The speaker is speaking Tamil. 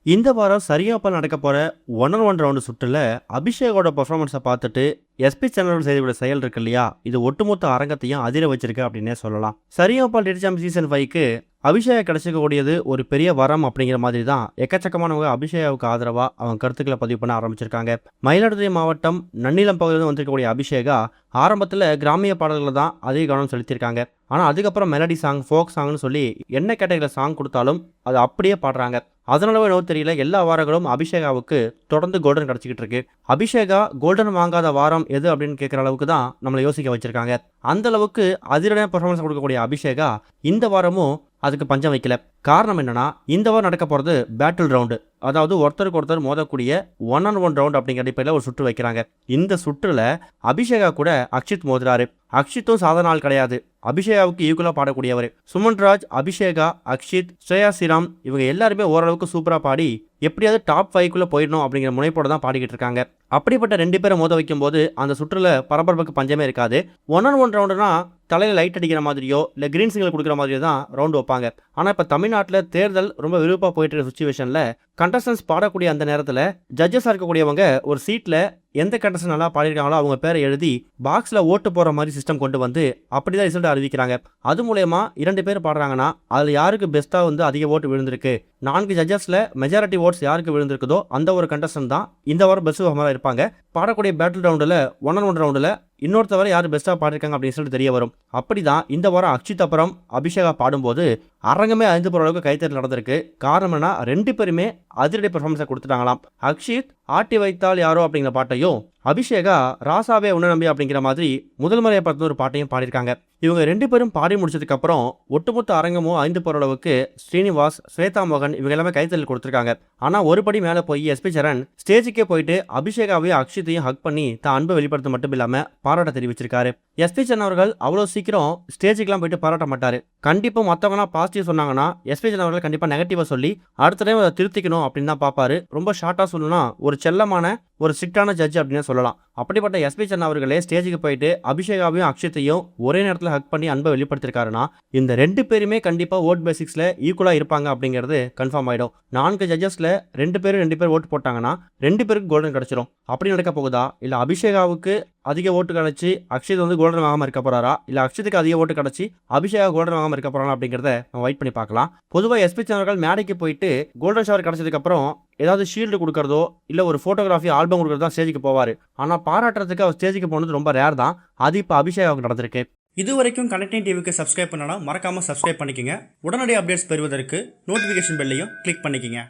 இந்த வாரம் சரியாப்பா நடக்க போற 1-on-1 ரவுண்டு சுற்றுல அபிஷேகோட பெர்ஃபார்மன்ஸை பார்த்துட்டு எஸ்பி சேனல் செய்த செயல் இருக்கு இல்லையா, இது ஒட்டுமொத்த அரங்கத்தையும் அதிர வச்சிருக்கு அப்படின்னே சொல்லலாம். சரியாப்பா டெட் சாம்பியன் சீசன் 5க்கு அபிஷேக் கிடைச்சிக்கக்கூடியது ஒரு பெரிய வரம் அப்படிங்கிற மாதிரி தான் எக்கச்சக்கமானவங்க அபிஷேகாவுக்கு ஆதரவா அவங்க கருத்துக்களை பதிவு பண்ண ஆரம்பிச்சிருக்காங்க. மயிலாடுதுறை மாவட்டம் நன்னிலம் பகுதியில் வந்திருக்கக்கூடிய அபிஷேகா ஆரம்பத்தில் கிராமிய பாடல்கள் தான் அதிக கவனம் செலுத்தியிருக்காங்க. ஆனால் அதுக்கப்புறம் மெலடி சாங், ஃபோக் சாங்னு சொல்லி என்ன கேட்டகரியில் சாங் கொடுத்தாலும் அது அப்படியே பாடுறாங்க. அதனாலவே என்னவோ தெரியல, எல்லா வாரங்களும் அபிஷேகாவுக்கு தொடர்ந்து கோல்டன் கிடச்சிக்கிட்டு இருக்கு. அபிஷேகா கோல்டன் வாங்காத வாரம் எது அப்படின்னு கேட்குற அளவுக்கு தான் நம்மளை யோசிக்க வச்சிருக்காங்க. அந்த அளவுக்கு அதிரடியான பெர்ஃபார்மன்ஸ் கொடுக்கக்கூடிய அபிஷேகா இந்த வாரமும் அதுக்கு பஞ்சம் வைக்கல. காரணம் என்னன்னா, இந்த வாரம் நடக்க போகிறது பேட்டில் ரவுண்டு, அதாவது ஒருத்தருக்கு ஒருத்தர் மோதக்கூடிய 1-on-1 ரவுண்ட் அப்படிங்கிற அடிப்படையில் ஒரு சுற்று வைக்கிறாங்க. இந்த சுற்றுல அபிஷேகா கூட அக்ஷித் மோதுறாரு. அக்ஷித்தும் சாதாரண ஆள் கிடையாது, அபிஷேகாவுக்கு ஈக்குவலாக பாடக்கூடியவர். சுமன்ராஜ், அபிஷேகா, அக்ஷித், ஸ்ரேயா ஸ்ரீராம் இவங்க எல்லாருமே ஓரளவுக்கு சூப்பராக பாடி எப்படியாவது டாப் 5க்குள்ளே போயிடணும் அப்படிங்கிற முனைப்போட தான் பாடிக்கிட்டு இருக்காங்க. அப்படிப்பட்ட 2 பேரை மோத வைக்கும் போது அந்த சுற்றுல பரபரப்புக்கு பஞ்சமே இருக்காது. 1-on-1 ரவுண்டுனா தலையில் லைட் அடிக்கிற மாதிரியோ இல்லை கிரீன் சிக்னல் கொடுக்குற மாதிரியோ தான் ரவுண்டு வைப்பாங்க. ஆனால் இப்போ தமிழ்நாட்டில் தேர்தல் ரொம்ப விருப்பமாக போயிட்டு இருக்க சுச்சுவேஷனில் கண்டஸ்டன்ஸ் பாடக்கூடிய அந்த நேரத்தில் ஜட்ஜஸாக இருக்கக்கூடியவங்க ஒரு சீட்டில் எந்த கண்டஸ்டன் நல்லா பாடிருக்காங்களோ அவங்க பேரை எழுதி பாக்ஸில் ஓட்டு போகிற மாதிரி சிஸ்டம் கொண்டு வந்து அப்படி தான் ரிசல்ட் அறிவிக்கிறாங்க. அது மூலயமா 2 பேர் பாடுறாங்கன்னா அதில் யாருக்கு பெஸ்ட்டாக அதிக ஓட்டு விழுந்திருக்கு, 4 ஜட்ஜஸில் மெஜாரிட்டி ஓட்ஸ் யாருக்கு விழுந்திருக்குதோ அந்த ஒரு கண்டஸ்டன் தான் இந்த வாரம் பெஸ்ட் பெர்ஃபார்மராக இருப்பாங்க. பாடக்கூடிய பேட்டில் ரவுண்டில் 1-on-1 ரவுண்டில் இன்னொருத்தவரை யார் பெஸ்ட்டாக பாடிருக்காங்க அப்படின்னு சொல்லிட்டு தெரிய வரும். அப்படி தான் இந்த வாரம் அக்ஷித் அப்புறம் அபிஷேகா பாடும்போது அரங்கமே அழிந்து போகிற அளவுக்கு கைத்தறி நடந்திருக்கு. காரணம் என்ன, 2 பேருமே அதிரடி பெர்ஃபார்மன்ஸை கொடுத்துட்டாங்களாம். அக்ஷித் ஆட்டி வைத்தால் யாரோ அப்படிங்கிற பாட்டையும், அபிஷேகா ராசாவே உன்ன நம்பி அப்படிங்கிற மாதிரி முதல் முறையை பார்த்து ஒரு பாட்டையும் பாடியிருக்காங்க. இவங்க 2 பேரும் பாடி முடிச்சதுக்கு அப்புறம் ஒட்டுமொத்த அரங்கமும் 5 போகிற அளவுக்கு ஸ்ரீனிவாஸ், ஸ்வேதா மோகன் இவங்க எல்லாமே கைத்தறி கொடுத்துருக்காங்க. ஆனால் ஒரு படி மேலே போய் எஸ்பி சரண் ஸ்டேஜுக்கே போயிட்டு அபிஷேகாவையும் அக்ஷித்தையும் ஹக் பண்ணி தான் அன்பை வெளிப்படுத்த மட்டும் இல்லாமல் பாராட்ட தெரிவிச்சிருக்காரு. எஸ்பி சரண் அவர்கள் அவ்வளோ சீக்கிரம் ஸ்டேஜுக்கெல்லாம் போயிட்டு பாராட்ட மாட்டார். கண்டிப்பாக மற்றவங்களாம் பாசிட்டிவ் சொன்னாங்கன்னா எஸ்பி சரண் அவர்கள் கண்டிப்பாக நெகட்டிவாக சொல்லி அடுத்த டைம் அதை திருத்திக்கணும் அப்படின்னு தான் பார்ப்பாரு. ரொம்ப ஷார்ட்டாக சொல்லணும்னா ஒரு செல்லமான ஒரு ஸ்ட்ரிக்டான ஜட்ஜ் அப்படின்னு சொல்லலாம். அப்படிப்பட்ட எஸ்பி சரண் அவர்களே ஸ்டேஜுக்கு போயிட்டு அபிஷேகாவையும் அக்ஷித்தையும் ஒரே நேரத்தில் ஹக் பண்ணி அன்பை வெளிப்படுத்திருக்காருன்னா இந்த 2 பேருமே கண்டிப்பாக ஓட் பேசிக்ஸில் ஈக்குவலாக இருப்பாங்க அப்படிங்கிறது கன்ஃபார்ம் ஆகிடும். 4 ஜட்ஜஸில் 2 பேர் ஓட்டு போட்டாங்கன்னா 2 பேருக்கு கோல்டன் கிடச்சிரும். அப்படி நடக்க போகுதா, இல்லை அபிஷேகாவுக்கு அதிக ஓட்டு கிடச்சி அக்ஷித் கோல்டன் வாங்காமல் இருக்க போறாரா, இல்லை அக்ஷித்துக்கு அதிக ஓட்டு கிடச்சி அபிஷேகா கோல்டன் வாங்காமல் இருக்க போறானா அப்படிங்கிறத நம்ம வெயிட் பண்ணி பார்க்கலாம். பொதுவாக எஸ்பி சேனல்கள் மேடைக்கு போயிட்டு கோல்டன் ஷவர் கிடச்சதுக்கு அப்புறம் ஏதாவது ஷீல்டு கொடுக்கறதோ இல்லை ஒரு ஃபோட்டோகிராஃபி ஆல்பம் கொடுக்கறதோ தான் ஸ்டேஜுக்கு போவார். ஆனால் பாராட்டுறதுக்கு அவர் ஸ்டேஜுக்கு போனது ரொம்ப ரேர் தான். அது இப்போ அபிஷேகாவுக்கு நடந்திருக்கு. இது வரைக்கும் கனெக்டிங் டிவிக்கு சப்ஸ்கிரைப் பண்ணனா மறக்காமல் சப்ஸ்கிரைப் பண்ணிக்கங்க. உடனடி அப்டேட்ஸ் பெறுவதற்கு நோட்டிஃபிகேஷன் பெல்லையும் கிளிக் பண்ணிக்கங்க.